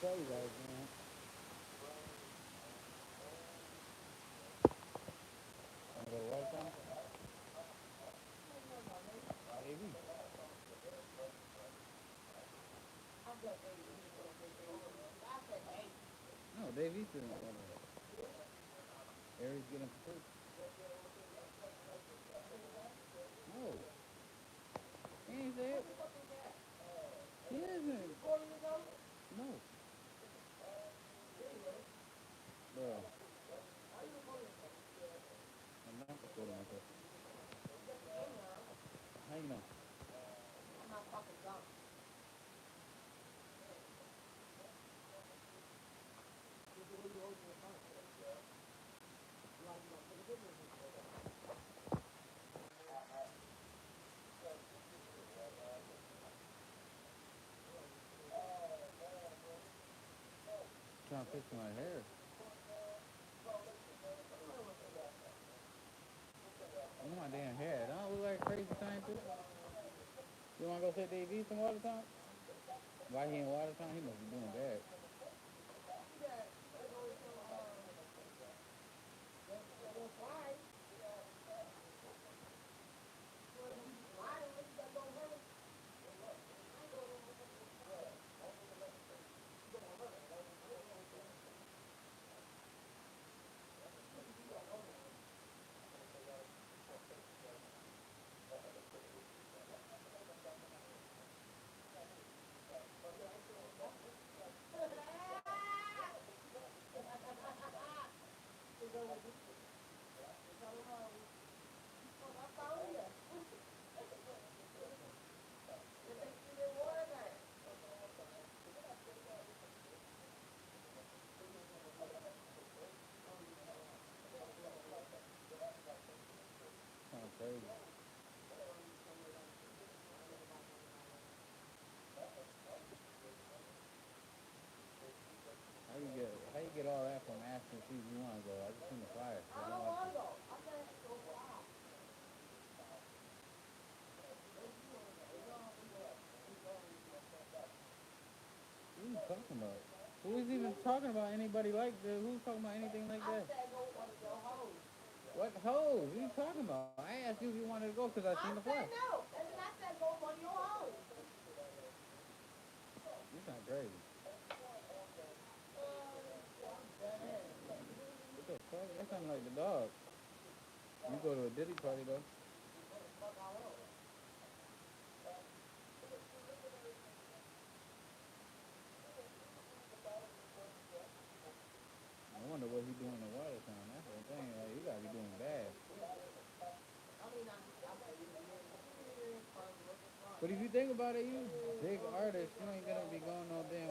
tell you guys, man. Wanna go to Watertown? Maybe. No, Dave East didn't want to. Aries getting for free. No, he ain't say it. He isn't. No, bro. I'm not recording myself. How you know? Trying to fix my hair. Look at my damn hair. Don't I look like a crazy scientist? You wanna go sit Dave East in Watertown? Why he in Watertown? He must be doing bad. Kind of crazy. How you get all that from asking if you want to go? I just seen the flyer. I don't want to. What are you talking about? Who's even talking about anybody like that? Who's talking about anything like that? What hoes? What are you talking about? I asked you if you wanted to go because I seen the flyer. You sound crazy. What the fuck? That sounds like the dog. You go to a Diddy party though. I wonder what he doing in Watertown. That's the thing. Like, you gotta be doing bad. But if you think about it, you big artist, you ain't gonna be going no damn.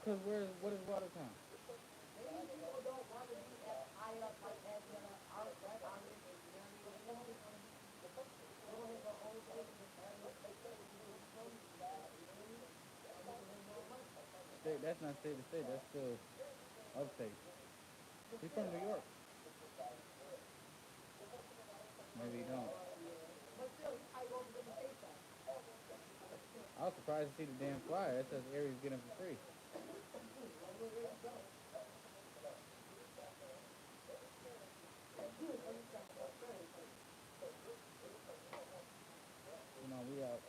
Cause what is Watertown? State, that's not state to state. That's still upstate. He's from New York. Maybe he don't. I was surprised to see the damn flyer. That says Aries getting for free. You know, we out.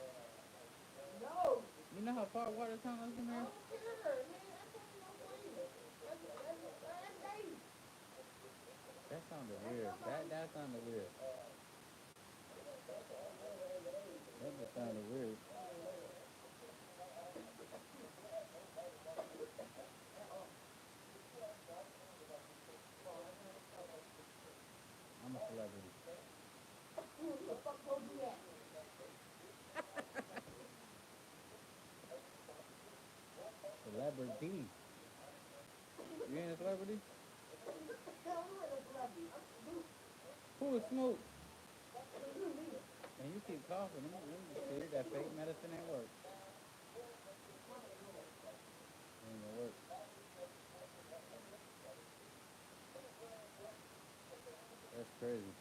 You know how far Watertown is from here? That sounded weird. That sounded weird. That just sounded weird. I'm a celebrity. Celebrity. You ain't a celebrity? Who is Snoop? And you keep coughing. See, that fake medicine ain't work. Ain't gonna work. That's crazy.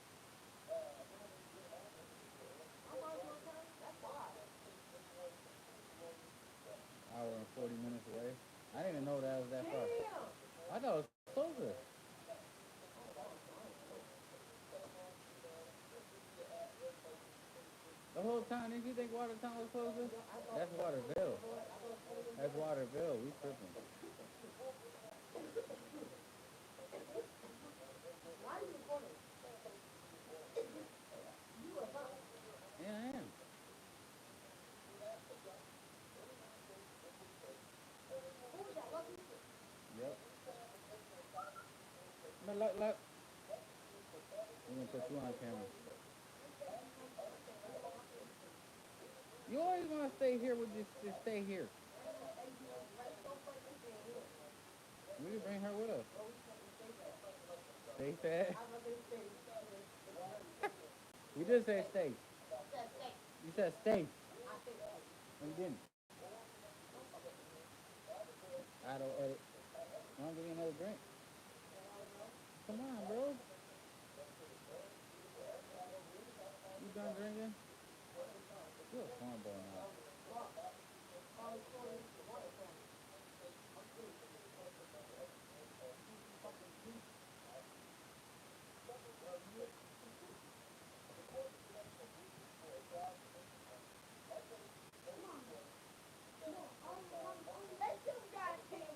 only 40 minutes away. I didn't even know that was that far. I thought it was closer. The whole time, did you think Watertown was closer? That's Waterville. That's Waterville. We tripping. Yeah, I am. Yep. But look. I'm gonna put you on camera. You always want to stay here with just stay here. We can bring her with us. Stay fat. You just said stay. You said stay. And you didn't. I don't edit. Want to give me another drink? Come on, bro. You done drinking? You're a cornball now.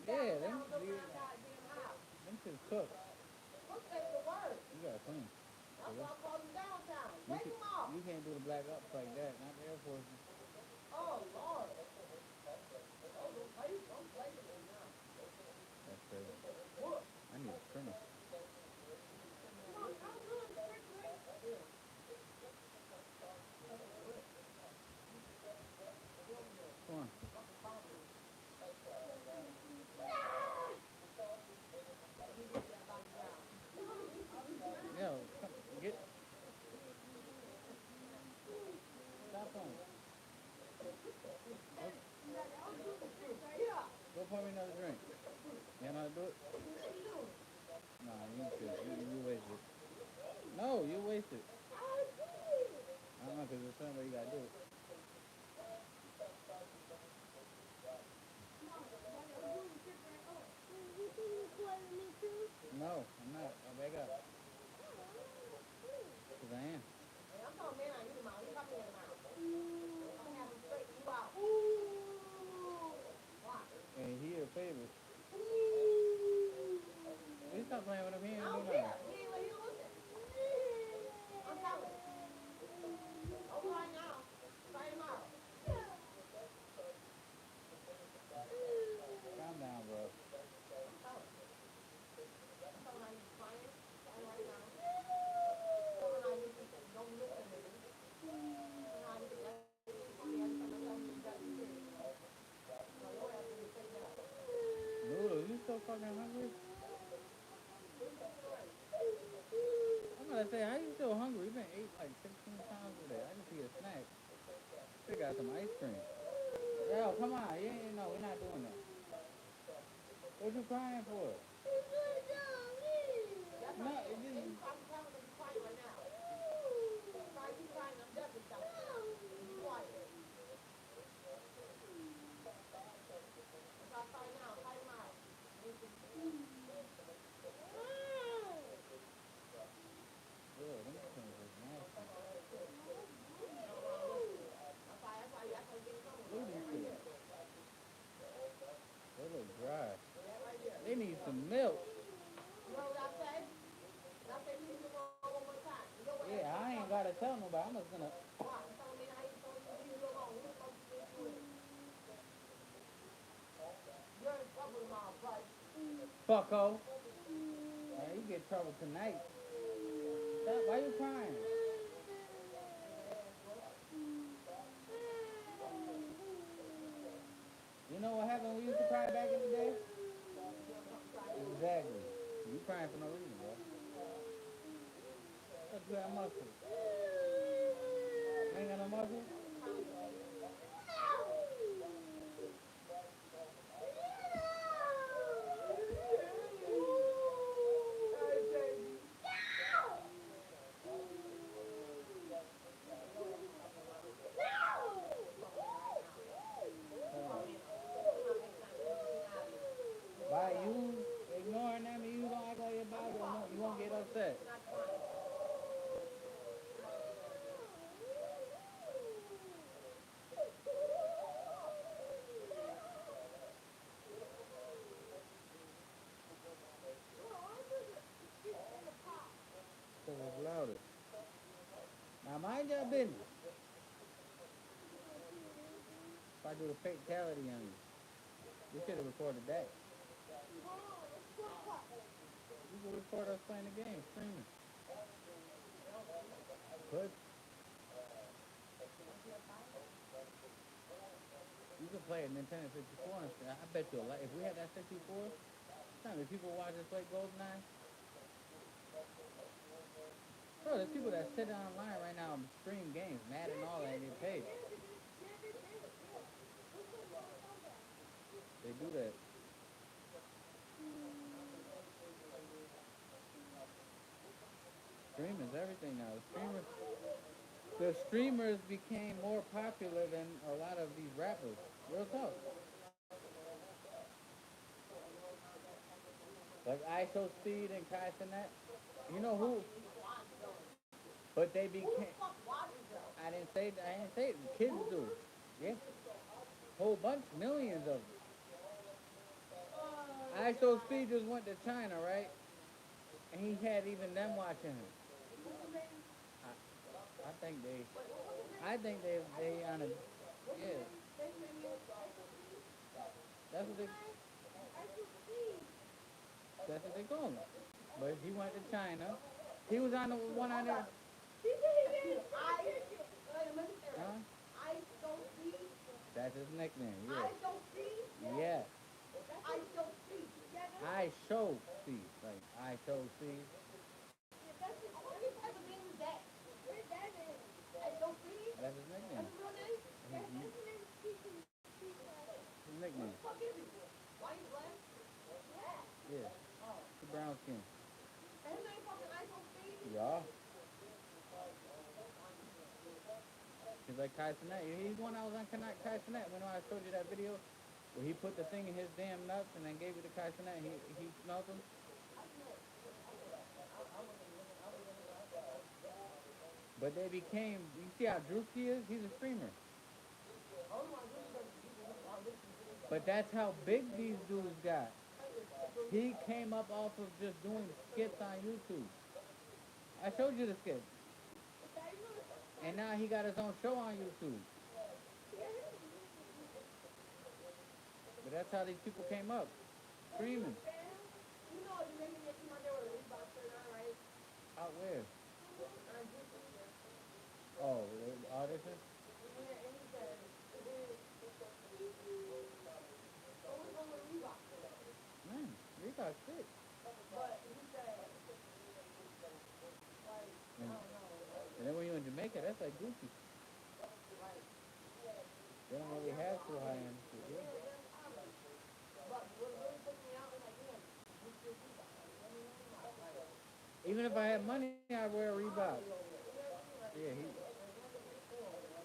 Yeah, them shit's cooked. You gotta clean. You can't do the black ops like that. Not the Air Force. That's crazy. I need a trimmer. Come on. Yo, come, get. Stop on. Go pour me another drink. You know how to do it? Nah, you should. You wasted. No, you wasted. I don't know, because there's something you gotta do it. No, I'm not. I'll back up. Because I am. And he your favorite. You stop playing with him. He ain't do nothing. Calm down, bro. Noodles, you so fucking hungry? I'm gonna say, how you still hungry? You been ate like 16 times today. I just need a snack. Still got some ice cream. Yo, come on. You ain't, no, we're not doing that. What you crying for? No, it just... Ugh, them things is nasty. Look at these shit. They look dry. They need some milk. Yeah, I ain't gotta tell nobody. I'm just gonna... Fucko. Man, you get trouble tonight. Stop. Why you crying? You know what happened when we used to cry back in the day? Exactly. You crying for no reason, bro. Let's do that muscle. Ain't got no muscle? mind your business. If I do the fatality on you, we should have recorded that. You can record us playing the game, streaming. But you can play a Nintendo 64 and I bet you a lot. If we had that 64, how many people watch us play GoldenEye? Bro, there's people that sit online right now and stream games, mad and all that, and get paid. They do that. Streaming's everything now. The streamers became more popular than a lot of these rappers. Real talk. Like ISO Speed and Kai Cenat. You know who? But they became. I didn't say it. Kids do. Yeah. Whole bunch, millions of them. ISO Speed just went to China, right? And he had even them watching him. I think they on a, yeah. That's what they, that's what they call him. But he went to China. He was on the one on there. Huh? That's his nickname. Yeah. Yeah. I show see. Like I show see. That's his nickname. His nickname. Yeah. The brown skin. Yeah. He's like Kai Cenat. He's one I was on Kai Cenat when I showed you that video where he put the thing in his damn nuts and then gave it to Kai Cenat. He smelled them. But they became. You see how Drewski is? He's a streamer. But that's how big these dudes got. He came up off of just doing skits on YouTube. I showed you the skits. And now he got his own show on YouTube. But that's how these people came up. Streaming. Out where? Oh, audition? Man, Reebok sick. And then when you're in Jamaica, that's like Gucci. They don't really have too high end shit. Yeah. Even if I had money, I'd wear a Reebok. Yeah,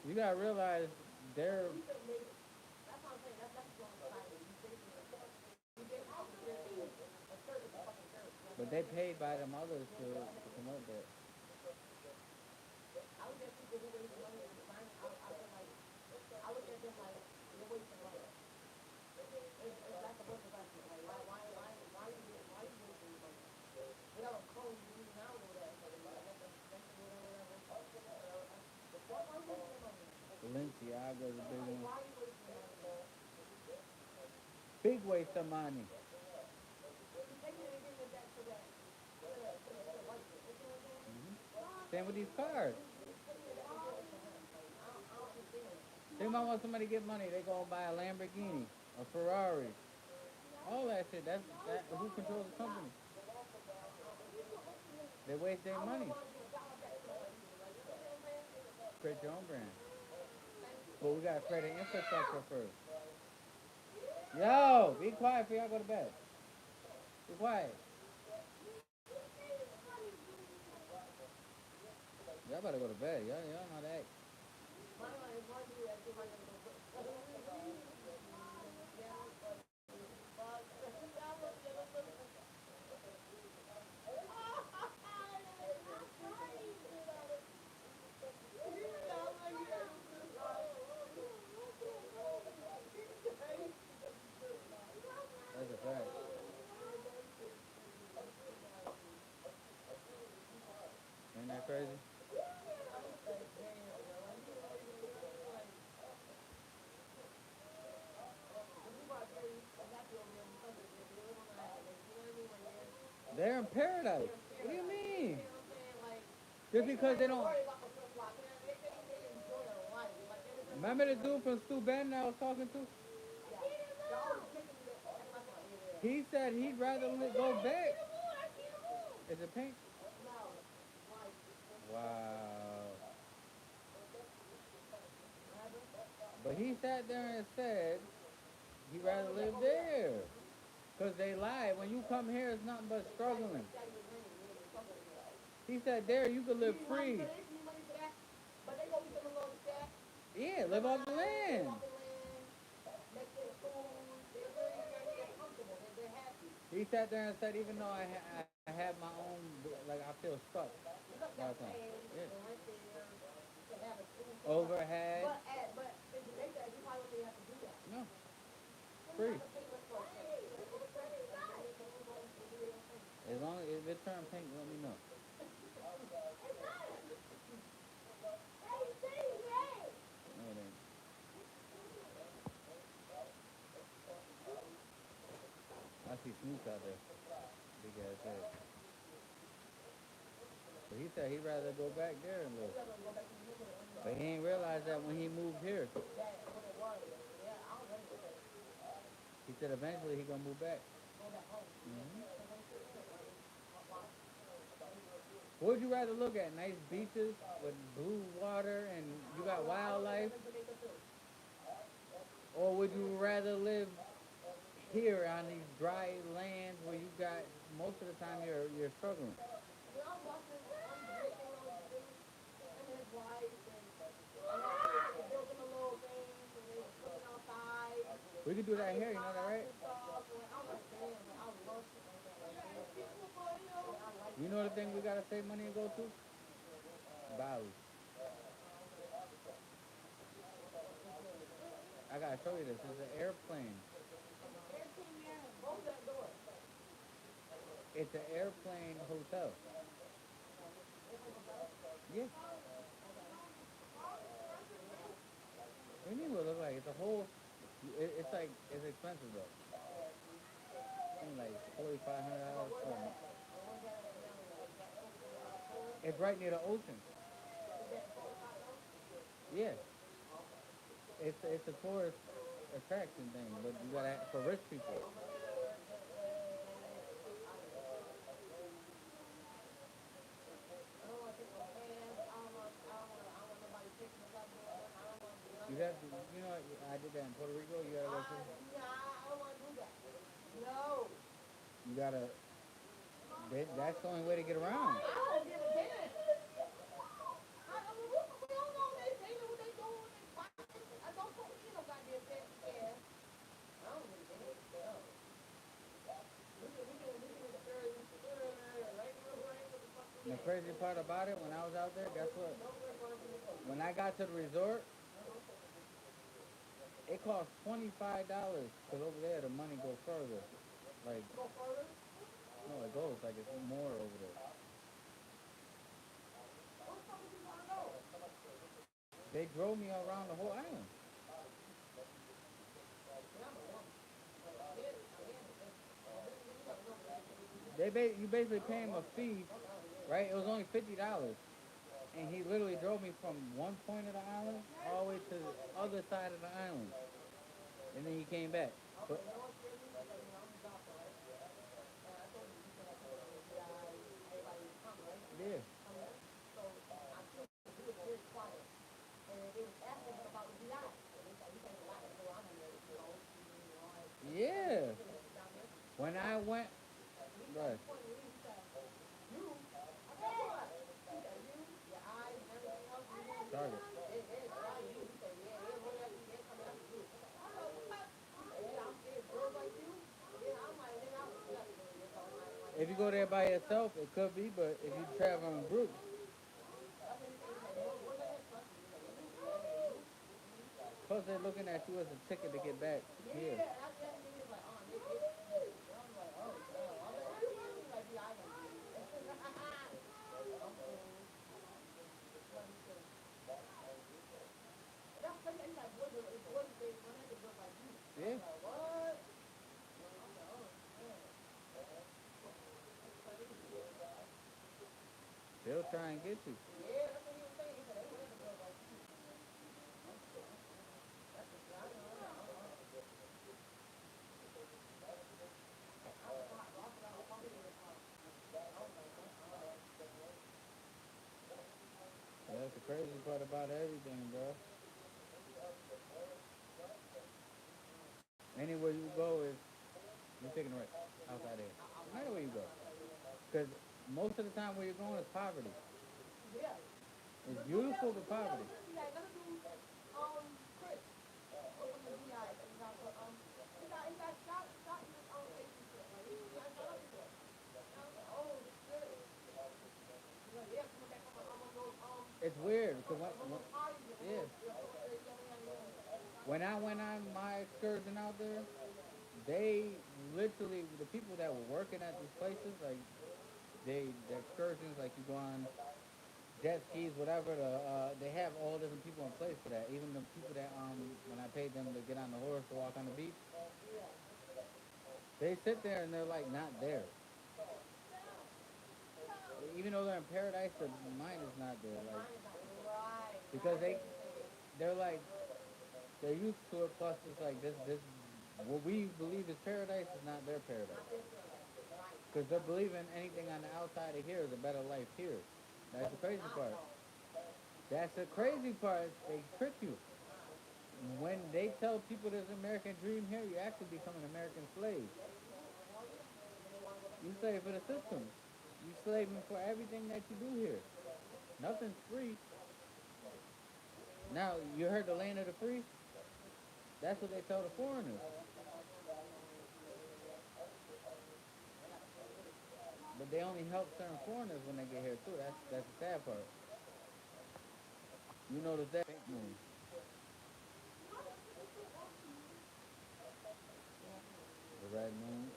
you gotta realize they're. But they paid by them others to promote that. Balenciaga's a big one. Big waste of money. Same with these cars. They might want somebody to get money. They go and buy a Lamborghini, a Ferrari, all that shit. That's who controls the company. They waste their money. Create your own brand. But we gotta create an infrastructure first. Yo, be quiet before y'all go to bed. Be quiet. Y'all better go to bed. Y'all know that. That's a fact. Ain't that crazy? paradise. What do you mean? Just because they don't. Remember the dude from Stu Benton I was talking to? He said he'd rather go back. Is it pink? Wow. But he sat there and said he'd rather live there. Because they lied. When you come here, it's nothing but struggling. He said there you could live free. Yeah, live off the land. He sat there and said, even though I have my own, like I feel stuck. Yeah. Overhead. No, free. As long as if it turn pink, let me know. No, it ain't. I see Snoop out there. Big ass head. But he said he'd rather go back there and live. But he ain't realized that when he moved here. He said eventually he gonna move back. Hmm. What would you rather look at? Nice beaches with blue water and you got wildlife? Or would you rather live here on these dry lands where you got most of the time you're struggling? We could do that here, you know that, right? You know the thing we gotta save money and go to? Bali. I gotta show you this. It's an airplane. It's an airplane hotel. Yeah. What do you mean what it look like? It's a whole. It's like it's expensive though. It's like $4,500. It's right near the ocean. Yeah. It's a tourist attraction thing, but you gotta for rich people. You have to, you know, I did that in Puerto Rico. You gotta go through. You gotta. That's the only way to get around. And the crazy part about it, when I was out there, guess what? When I got to the resort, it cost $25 because over there the money goes further. Like, no, it goes like it's more over there. They drove me around the whole island. You basically pay him a fee, right? It was only $50, and he literally drove me from one point of the island all the way to the other side of the island, and then he came back. But yeah, yeah. When I went, right, Target. If you go there by yourself, it could be, but if you travel in groups, plus they're looking at you as a ticket to get back here. Yeah. try and get you. That's the crazy part about everything, bro. Anywhere you go is you're taking the right outside there. No matter where you go, because most of the time where you're going is poverty. It's beautiful, but poverty. It's weird because yeah, when I went on my excursion out there, they literally the people that were working at these places like the excursions like you go on jet skis whatever they have all different people in place for that. Even the people that when I paid them to get on the horse to walk on the beach, they sit there and they're like not there. Even though they're in paradise, the mind is not there. Like because they're like they're used to it. Plus, it's like this what we believe is paradise is not their paradise. Because they're believing anything on the outside of here is a better life here. That's the crazy part. That's the crazy part. They trick you. When they tell people there's an American dream here, you actually become an American slave. You slave for the system. You slaving for everything that you do here. Nothing's free. Now, you heard the land of the free? That's what they tell the foreigners. But they only help certain foreigners when they get here too. That's the sad part. You notice that pink moon. The red moon,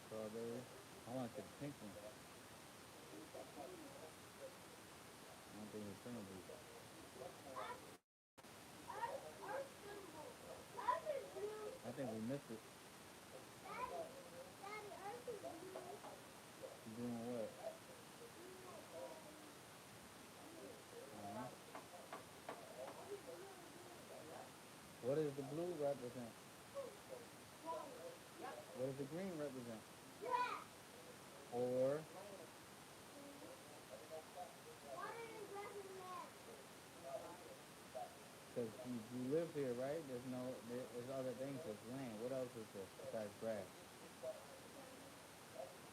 strawberry. I want to take the pink one. I don't think it's gonna be. I think we missed it. You doing what? Uh-huh. What does the blue represent? What does the green represent? Or because you live here, right? There's other things. There's land. What else is there besides grass?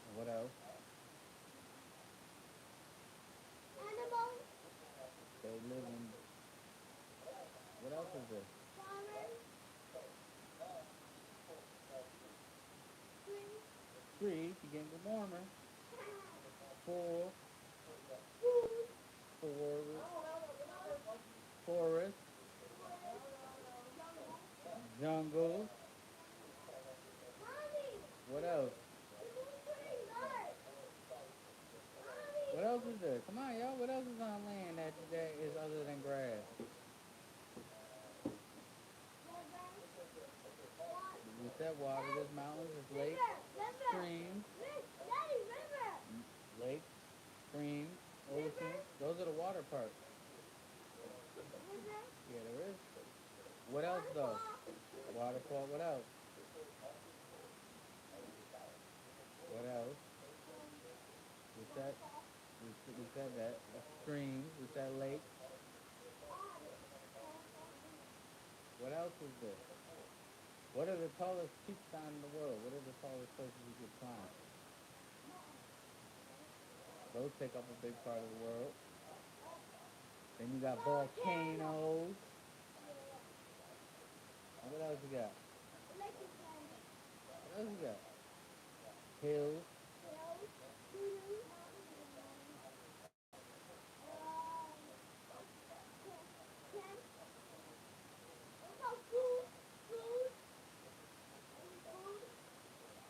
And what else? They live in. What else is there? Trees. You getting warmer. Four. Forest. Forest. Jungle. What else? What else is there? Come on, y'all. What else is on land that is other than grass? We said water. There's mountains. There's lakes, streams, lakes, streams, oceans. Those are the water parts. Yeah, there is. What else though? Waterfall. What else? What else? We said we said that. Streams. We said lakes. What else is there? What are the tallest peaks in the world? What are the tallest places you could climb? Those take up a big part of the world. Then you got volcanoes. And what else you got? What else you got? Hills.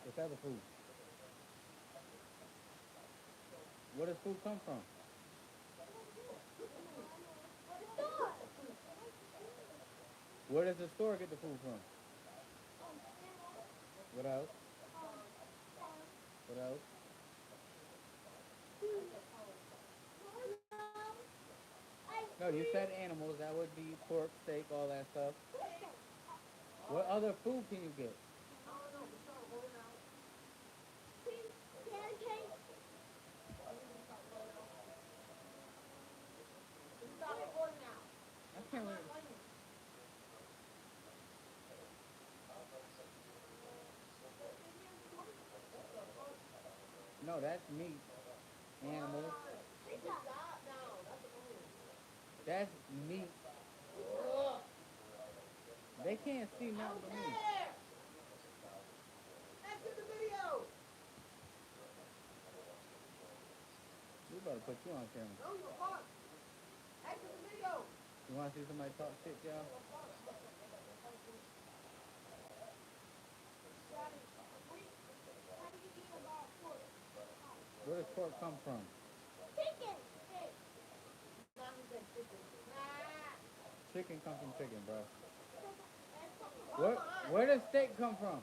What's other food? Where does food come from? Where does the store get the food from? What else? What else? No, you said animals. That would be pork, steak, all that stuff. What other food can you get? I can't really... No, that's meat. Animals. That's meat. They can't see nothing but me. We better put you on camera. You want to see somebody talk shit, y'all? Where does pork come from? Chicken comes from chicken, bro. Where does steak come from?